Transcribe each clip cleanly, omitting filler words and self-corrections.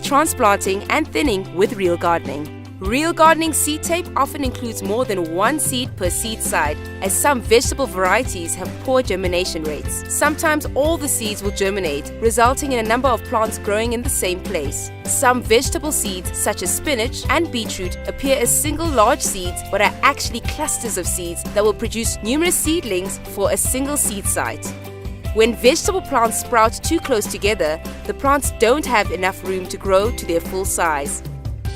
transplanting and thinning with real gardening. Real gardening seed tape often includes more than one seed per seed side, as some vegetable varieties have poor germination rates. Sometimes all the seeds will germinate, resulting in a number of plants growing in the same place. Some vegetable seeds, such as spinach and beetroot, appear as single large seeds but are actually clusters of seeds that will produce numerous seedlings for a single seed site. When vegetable plants sprout too close together, the plants don't have enough room to grow to their full size.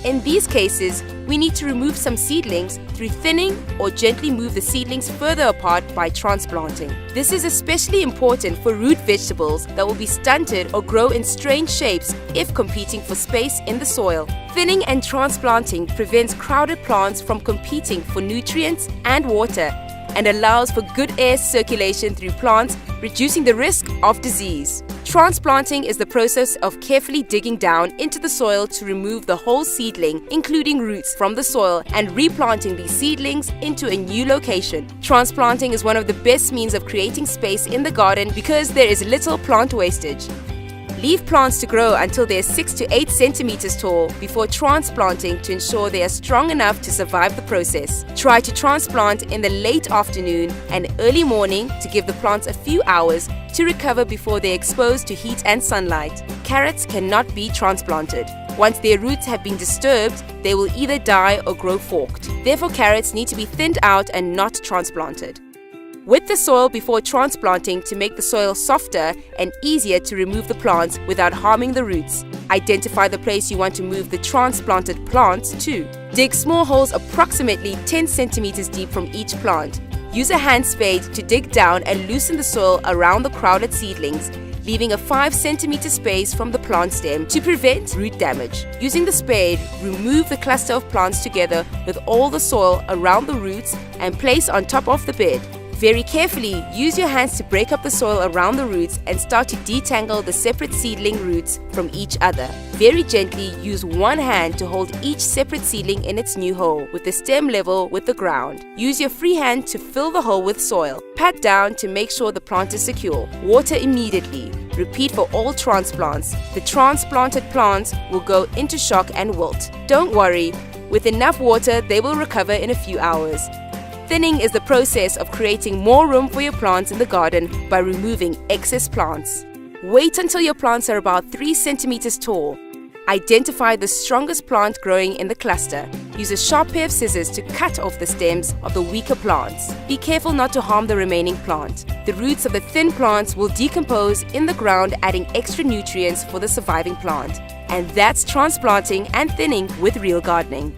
In these cases, we need to remove some seedlings through thinning or gently move the seedlings further apart by transplanting. This is especially important for root vegetables that will be stunted or grow in strange shapes if competing for space in the soil. Thinning and transplanting prevents crowded plants from competing for nutrients and water and allows for good air circulation through plants, reducing the risk of disease. Transplanting is the process of carefully digging down into the soil to remove the whole seedling, including roots, from the soil and replanting these seedlings into a new location. Transplanting is one of the best means of creating space in the garden because there is little plant wastage. Leave plants to grow until they are 6 to 8 centimeters tall before transplanting to ensure they are strong enough to survive the process. Try to transplant in the late afternoon and early morning to give the plants a few hours to recover before they are exposed to heat and sunlight. Carrots cannot be transplanted. Once their roots have been disturbed, they will either die or grow forked. Therefore, carrots need to be thinned out and not transplanted. Wet the soil before transplanting to make the soil softer and easier to remove the plants without harming the roots. Identify the place you want to move the transplanted plants to. Dig small holes approximately 10 centimeters deep from each plant. Use a hand spade to dig down and loosen the soil around the crowded seedlings, leaving a 5 centimeter space from the plant stem to prevent root damage. Using the spade, remove the cluster of plants together with all the soil around the roots and place on top of the bed. Very carefully, use your hands to break up the soil around the roots and start to detangle the separate seedling roots from each other. Very gently, use one hand to hold each separate seedling in its new hole, with the stem level with the ground. Use your free hand to fill the hole with soil. Pat down to make sure the plant is secure. Water immediately. Repeat for all transplants. The transplanted plants will go into shock and wilt. Don't worry, with enough water, they will recover in a few hours. Thinning is the process of creating more room for your plants in the garden by removing excess plants. Wait until your plants are about 3 centimeters tall. Identify the strongest plant growing in the cluster. Use a sharp pair of scissors to cut off the stems of the weaker plants. Be careful not to harm the remaining plant. The roots of the thin plants will decompose in the ground, adding extra nutrients for the surviving plant. And that's transplanting and thinning with real gardening.